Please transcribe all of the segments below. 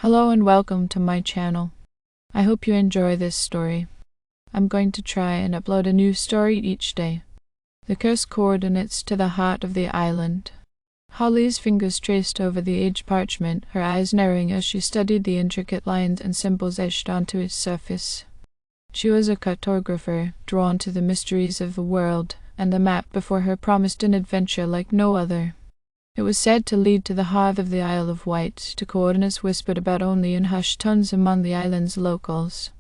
Hello and welcome to my channel. I hope you enjoy this story. I'm going to try and upload a new story each day. The cursed coordinates to the heart of the island. Holly's fingers traced over the aged parchment, her eyes narrowing as she studied the intricate lines and symbols etched onto its surface. She was a cartographer, drawn to the mysteries of the world, and the map before her promised an adventure like no other. It was said to lead to the heart of the Isle of Wight, to coordinates whispered about only in hushed tones among the island's locals.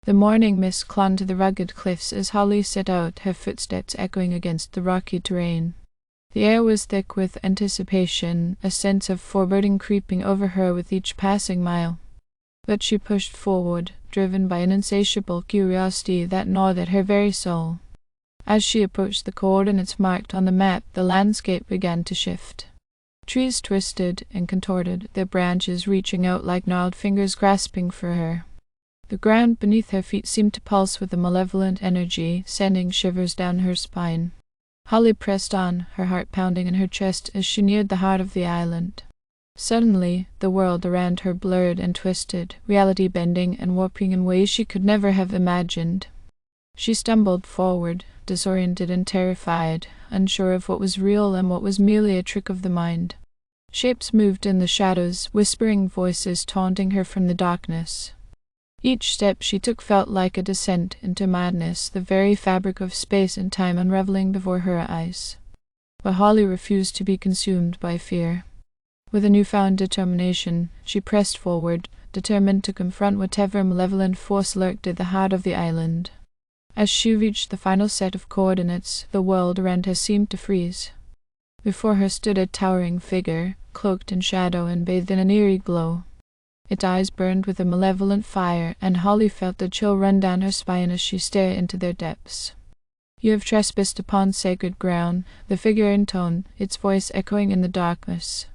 The morning mist clung to the rugged cliffs as Holly set out, her footsteps echoing against the rocky terrain. The air was thick with anticipation, a sense of foreboding creeping over her with each passing mile. But she pushed forward, driven by an insatiable curiosity that gnawed at her very soul. As she approached the coordinates marked on the map, the landscape began to shift. Trees twisted and contorted, their branches reaching out like gnarled fingers grasping for her. The ground beneath her feet seemed to pulse with a malevolent energy, sending shivers down her spine. Holly pressed on, her heart pounding in her chest as she neared the heart of the island. Suddenly, the world around her blurred and twisted, reality bending and warping in ways she could never have imagined. She stumbled forward, disoriented and terrified, unsure of what was real and what was merely a trick of the mind. Shapes moved in the shadows, whispering voices taunting her from the darkness. Each step she took felt like a descent into madness, the very fabric of space and time unraveling before her eyes. But Holly refused to be consumed by fear. With a newfound determination, she pressed forward, determined to confront whatever malevolent force lurked at the heart of the island. As she reached the final set of coordinates, the world around her seemed to freeze. Before her stood a towering figure, cloaked in shadow and bathed in an eerie glow. Its eyes burned with a malevolent fire, and Holly felt a chill run down her spine as she stared into their depths. "You have trespassed upon sacred ground," the figure intoned, its voice echoing in the darkness.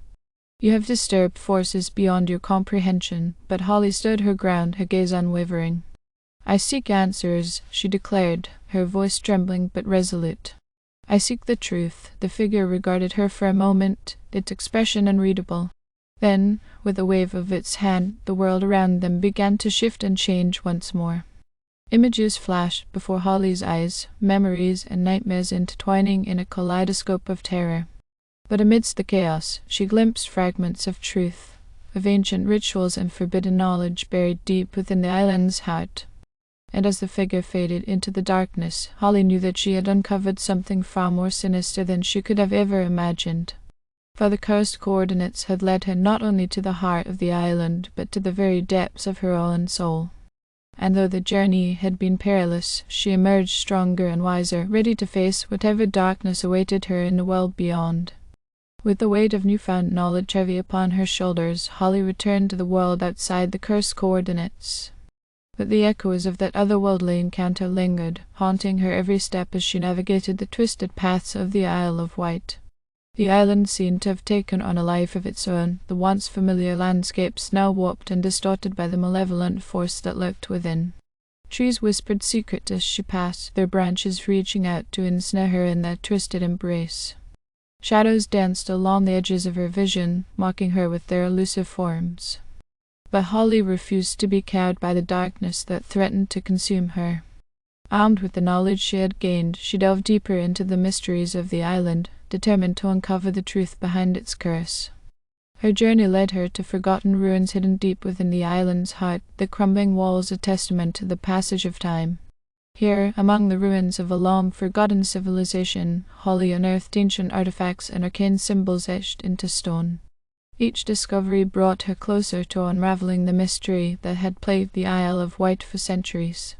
"You have disturbed forces beyond your comprehension," but Holly stood her ground, her gaze unwavering. "I seek answers," she declared, her voice trembling but resolute. "I seek the truth." The figure regarded her for a moment, its expression unreadable. Then, with a wave of its hand, the world around them began to shift and change once more. Images flashed before Holly's eyes, memories and nightmares intertwining in a kaleidoscope of terror. But amidst the chaos, she glimpsed fragments of truth, of ancient rituals and forbidden knowledge buried deep within the island's heart. And as the figure faded into the darkness, Holly knew that she had uncovered something far more sinister than she could have ever imagined. For the cursed coordinates had led her not only to the heart of the island, but to the very depths of her own soul. And though the journey had been perilous, she emerged stronger and wiser, ready to face whatever darkness awaited her in the world beyond. With the weight of newfound knowledge heavy upon her shoulders, Holly returned to the world outside the cursed coordinates. But the echoes of that otherworldly encounter lingered, haunting her every step as she navigated the twisted paths of the Isle of Wight. The island seemed to have taken on a life of its own, the once familiar landscapes now warped and distorted by the malevolent force that lurked within. Trees whispered secrets as she passed, their branches reaching out to ensnare her in their twisted embrace. Shadows danced along the edges of her vision, mocking her with their elusive forms. But Holly refused to be cowed by the darkness that threatened to consume her. Armed with the knowledge she had gained, she delved deeper into the mysteries of the island, determined to uncover the truth behind its curse. Her journey led her to forgotten ruins hidden deep within the island's heart, the crumbling walls a testament to the passage of time. Here, among the ruins of a long-forgotten civilization, Holly unearthed ancient artifacts and arcane symbols etched into stone. Each discovery brought her closer to unraveling the mystery that had plagued the Isle of Wight for centuries.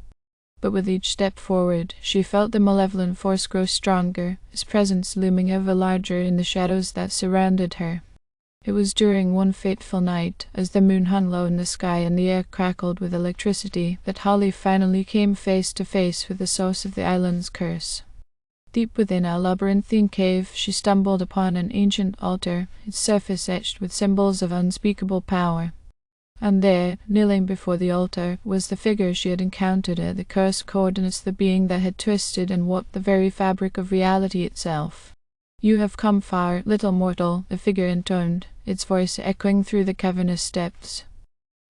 But with each step forward, she felt the malevolent force grow stronger, its presence looming ever larger in the shadows that surrounded her. It was during one fateful night, as the moon hung low in the sky and the air crackled with electricity, that Holly finally came face to face with the source of the island's curse. Deep within a labyrinthine cave, she stumbled upon an ancient altar, its surface etched with symbols of unspeakable power. And there, kneeling before the altar, was the figure she had encountered at the cursed coordinates, the being that had twisted and warped the very fabric of reality itself. "You have come far, little mortal," the figure intoned, its voice echoing through the cavernous depths.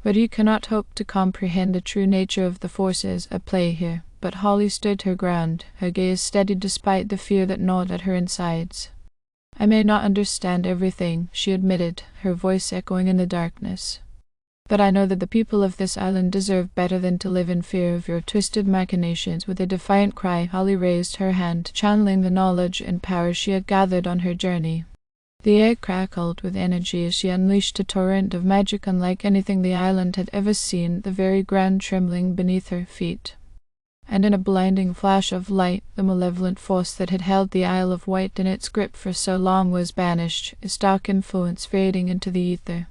But you cannot hope to comprehend the true nature of the forces at play here. But Holly stood her ground, her gaze steady despite the fear that gnawed at her insides. I may not understand everything, she admitted, her voice echoing in the darkness. But I know that the people of this island deserve better than to live in fear of your twisted machinations. With a defiant cry, Holly raised her hand, channeling the knowledge and power she had gathered on her journey. The air crackled with energy as she unleashed a torrent of magic unlike anything the island had ever seen, the very ground trembling beneath her feet. And in a blinding flash of light, the malevolent force that had held the Isle of Wight in its grip for so long was banished, its dark influence fading into the ether.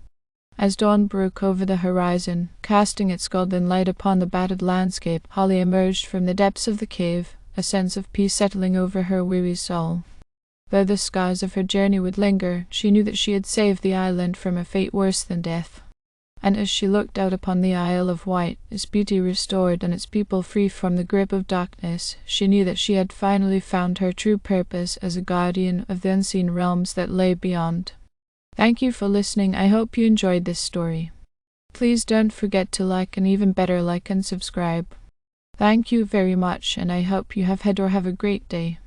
As dawn broke over the horizon, casting its golden light upon the battered landscape, Holly emerged from the depths of the cave, a sense of peace settling over her weary soul. Though the scars of her journey would linger, she knew that she had saved the island from a fate worse than death. And as she looked out upon the Isle of Wight, its beauty restored and its people free from the grip of darkness, she knew that she had finally found her true purpose as a guardian of the unseen realms that lay beyond. Thank you for listening. I hope you enjoyed this story. Please don't forget to like, and even better, like and subscribe. Thank you very much, and I hope you have had a great day.